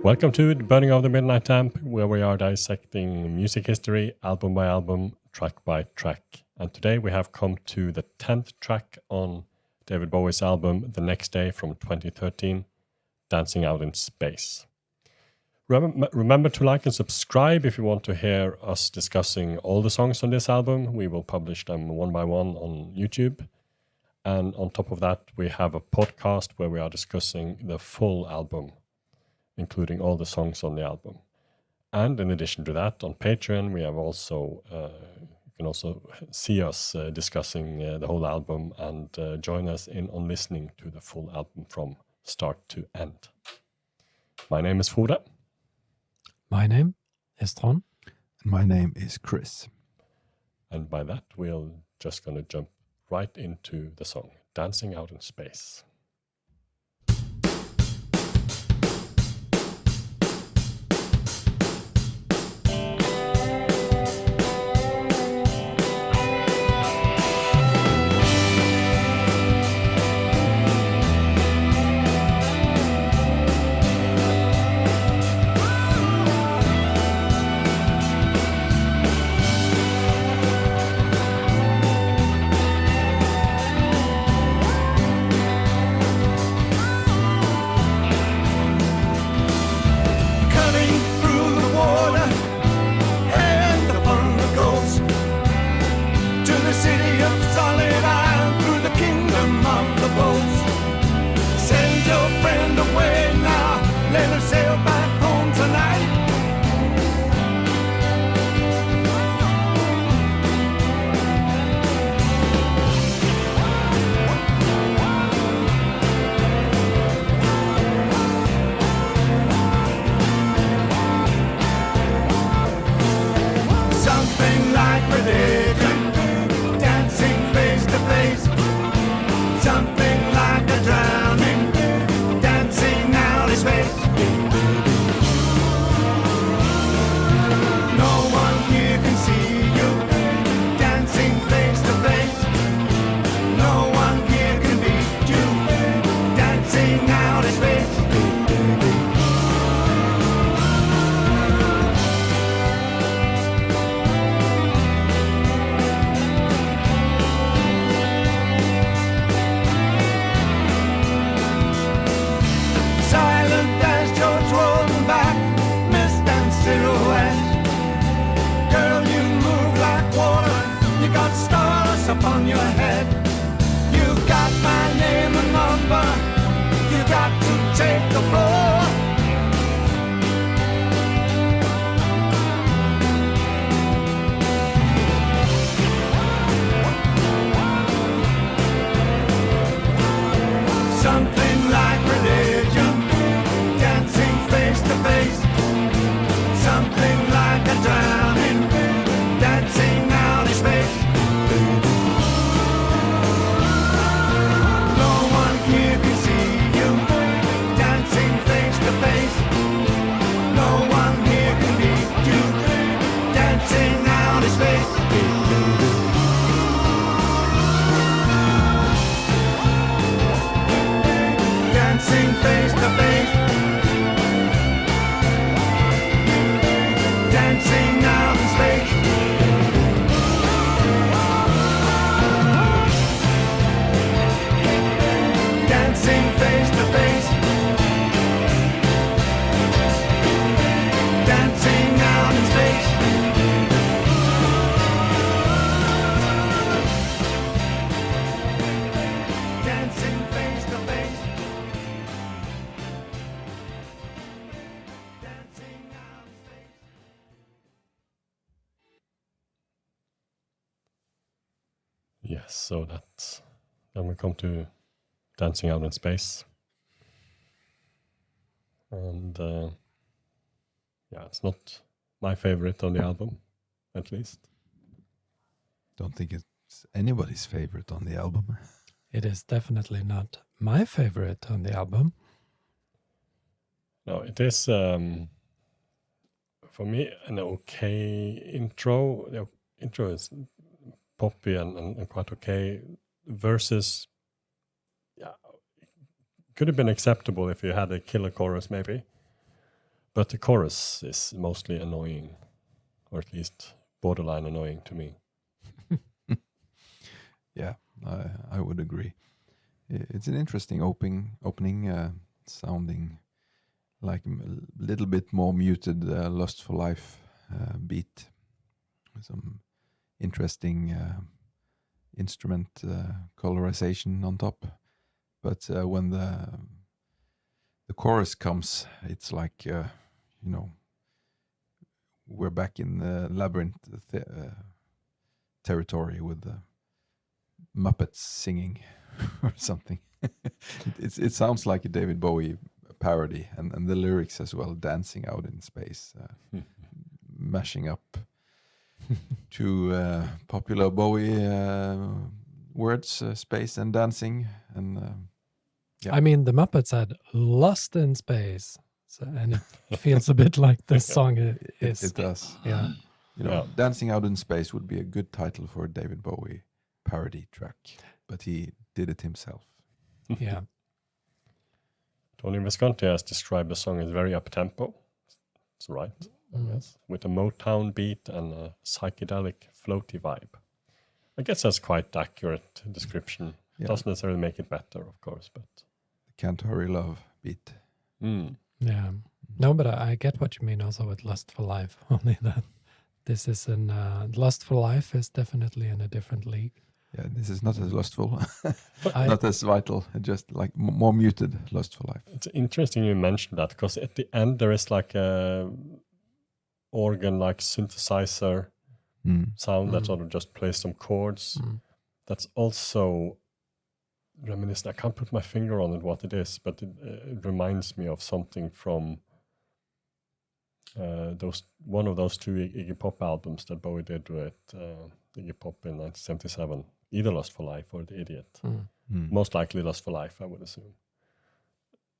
Welcome to the Burning of the Midnight Lamp, where we are dissecting music history, album by album, track by track. And today we have come to the 10th track on David Bowie's album, The Next Day from 2013, Dancing Out in Space. Remember to like and subscribe if you want to hear us discussing all the songs on this album. We will publish them one by one on YouTube. And on top of that, we have a podcast where we are discussing the full album, including all the songs on the album. And in addition to that, on Patreon, we have also, you can also see us discussing the whole album and join us in on listening to the full album from start to end. My name is Frode. My name is Trond. And my name is Chris. And by that, we're just going to jump right into the song, Dancing Out in Space. Upon your head, you've got my name and number. You got to take the floor. Something like religion, dancing face to face. Something like a drowning, dancing out in space. Dancing face to face, dancing out in space. Dancing face to face, dancing out in space. Dancing face to face. Yes, so that's then we come to Dancing Out in Space. And yeah, it's not my favorite on the album, at least. Don't think it's anybody's favorite on the album. It is definitely not my favorite on the album. No, it is, for me, an okay intro. The intro is poppy and quite okay. Versus, yeah, could have been acceptable if you had a killer chorus, maybe. But the chorus is mostly annoying, or at least borderline annoying to me. Yeah, I would agree. It's an interesting opening, sounding like a little bit more muted, "Lust for Life" beat, with some interesting instrument colorization on top. But when the chorus comes, it's like we're back in the labyrinth territory with the Muppets singing or something. It sounds like a David Bowie parody, and the lyrics as well, dancing out in space, mashing up two popular Bowie words, space and dancing. And yeah. I mean, the Muppets had Lost in Space, and it feels a bit like this song is. It does. Yeah. Dancing Out in Space would be a good title for a David Bowie parody track, but he did it himself. Yeah. Tony Visconti has described the song as very up-tempo. It's right, I guess, with a Motown beat and a psychedelic floaty vibe. I guess that's quite accurate description. Yeah. Doesn't necessarily make it better, of course, but... Can't Hurry Love beat. Yeah. No, but I get what you mean also with Lust for Life, only that this is Lust for Life is definitely in a different league. Yeah, this is not as lustful, not as vital, just like more muted Lust for Life. It's interesting you mentioned that, because at the end there is like a organ-like synthesizer sound that sort of just plays some chords. That's also reminiscent. I can't put my finger on it what it is, but it reminds me of something from one of those two Iggy Pop albums that Bowie did with Iggy Pop in 1977. Either Lust for Life or The Idiot. Most likely Lust for Life, I would assume.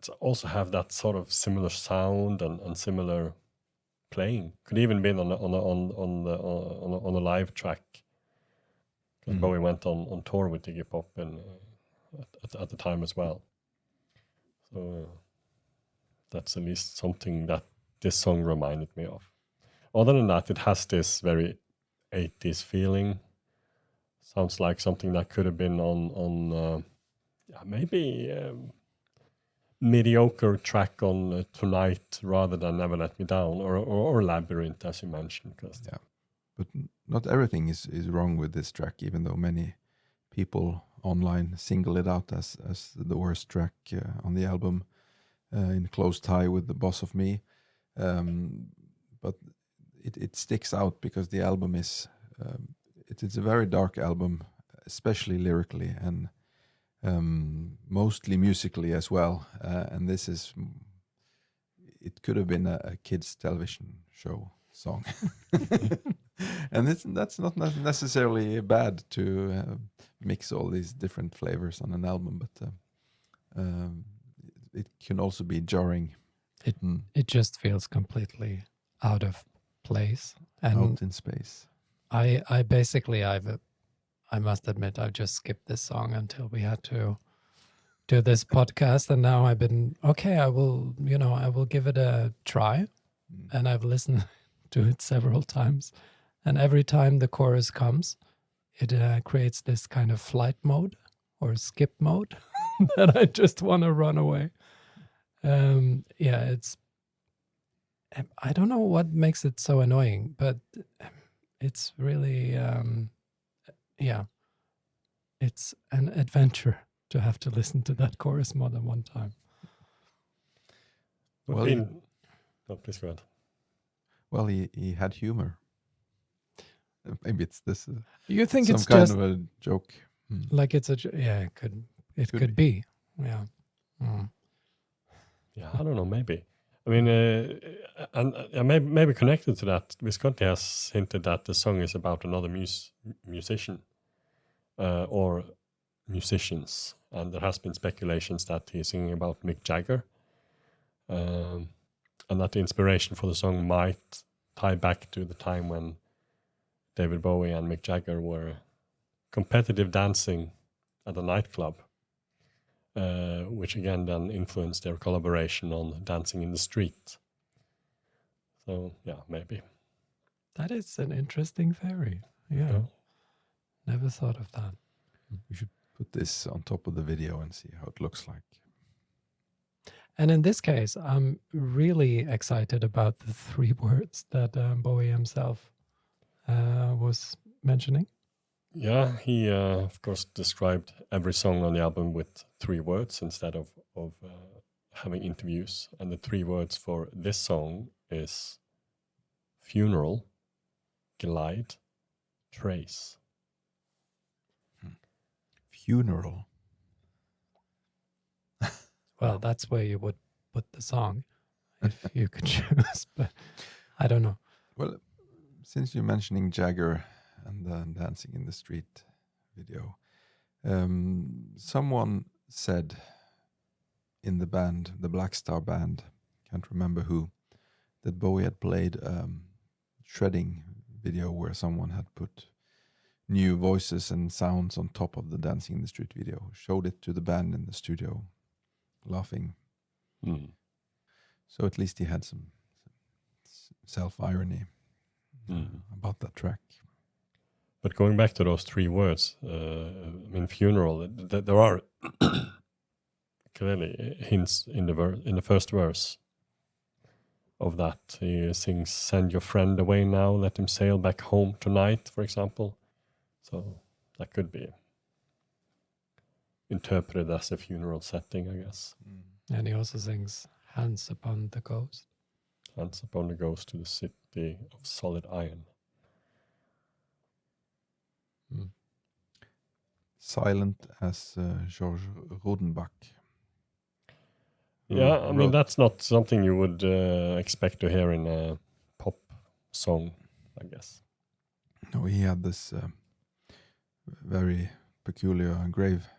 To also have that sort of similar sound and similar playing. Could even be on a live track. Because Bowie went on tour with Iggy Pop at the time as well. So that's at least something that this song reminded me of. Other than that, it has this very 80s feeling. Sounds like something that could have been on maybe mediocre track on Tonight rather than Never Let Me Down or Labyrinth, as you mentioned. Yeah, but not everything is wrong with this track, even though many people online single it out as the worst track on the album, in close tie with The Boss of Me. But it sticks out because the album is... It is a very dark album, especially lyrically and mostly musically as well. And this is, it could have been a kids' television show song. And that's not necessarily bad to mix all these different flavors on an album, but it can also be jarring. It just feels completely out of place and out in space. I basically I must admit I've just skipped this song until we had to do this podcast, and now I've been okay. I will give it a try, and I've listened to it several times, and every time the chorus comes, it creates this kind of flight mode or skip mode that I just want to run away. It's I don't know what makes it so annoying, but it's really, it's an adventure to have to listen to that chorus more than one time. Well, please go ahead. Well, he had humor. Maybe it's this. You think some it's kind just of a joke? like it's a it could be. Yeah. Yeah, I don't know. Maybe. I mean, and maybe connected to that, Visconti has hinted that the song is about another musician or musicians, and there has been speculations that he's singing about Mick Jagger, and that the inspiration for the song might tie back to the time when David Bowie and Mick Jagger were competitive dancing at a nightclub. Which again then influenced their collaboration on Dancing in the Street. So yeah, maybe. That is an interesting theory. Yeah. Yeah. Never thought of that. We should put this on top of the video and see how it looks like. And in this case, I'm really excited about the 3 words that Bowie himself was mentioning. Yeah, he of course described every song on the album with 3 words instead of having interviews. And the 3 words for this song is funeral, glide, trace. Funeral. Well, that's where you would put the song if you could choose, but I don't know. Well, since you're mentioning Jagger and the Dancing in the Street video, someone said in the band, the Black Star Band, can't remember who, that Bowie had played shredding video where someone had put new voices and sounds on top of the Dancing in the Street video, showed it to the band in the studio, laughing. Mm. So at least he had some self-irony about that track. But going back to those 3 words, I mean, funeral, there are clearly hints in the first verse of that. He sings, "Send your friend away now, let him sail back home tonight," for example. So that could be interpreted as a funeral setting, I guess. And he also sings "Hands Upon the Ghost." Hands upon the ghost to the city of solid iron. Silent as Georges Rodenbach. Yeah, I mean, wrote- that's not something you would expect to hear in a pop song, I guess. No, he had this very peculiar grave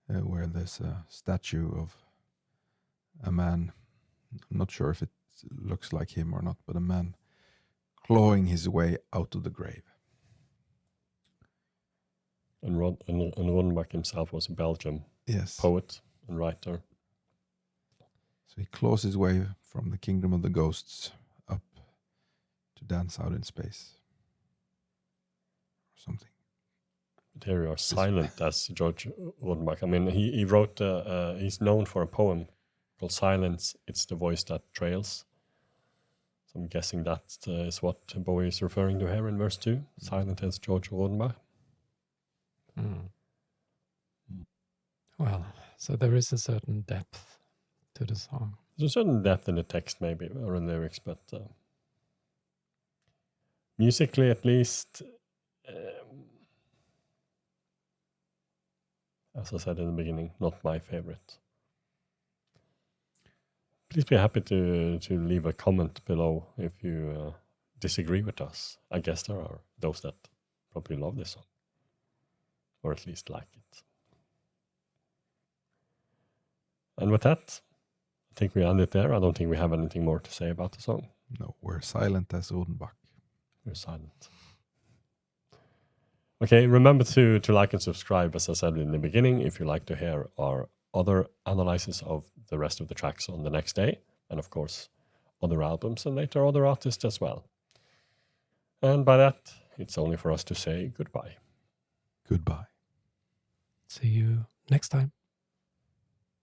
where there's a statue of a man. I'm not sure if it looks like him or not, but a man clawing his way out of the grave. And Rodenbach himself was a Belgian Yes. poet and writer. So he claws his way from the kingdom of the ghosts up to dance out in space. Or something. But here you are, silent as George Rodenbach. I mean, he wrote, he's known for a poem called Silence, It's the Voice That Trails. So I'm guessing that is what Bowie is referring to here in verse 2. Silent as George Rodenbach. Well, so there is a certain depth to the song. There's a certain depth in the text, maybe, or in lyrics, but musically, at least, as I said in the beginning, not my favorite. Please be happy to leave a comment below if you disagree with us. I guess there are those that probably love this song, or at least like it. And with that, I think we end it there. I don't think we have anything more to say about the song. No, we're silent as Rodenbach. We're silent. Okay, remember to like and subscribe, as I said in the beginning, if you like to hear our other analysis of the rest of the tracks on the next day, and of course, other albums and later other artists as well. And by that, it's only for us to say goodbye. Goodbye. See you next time.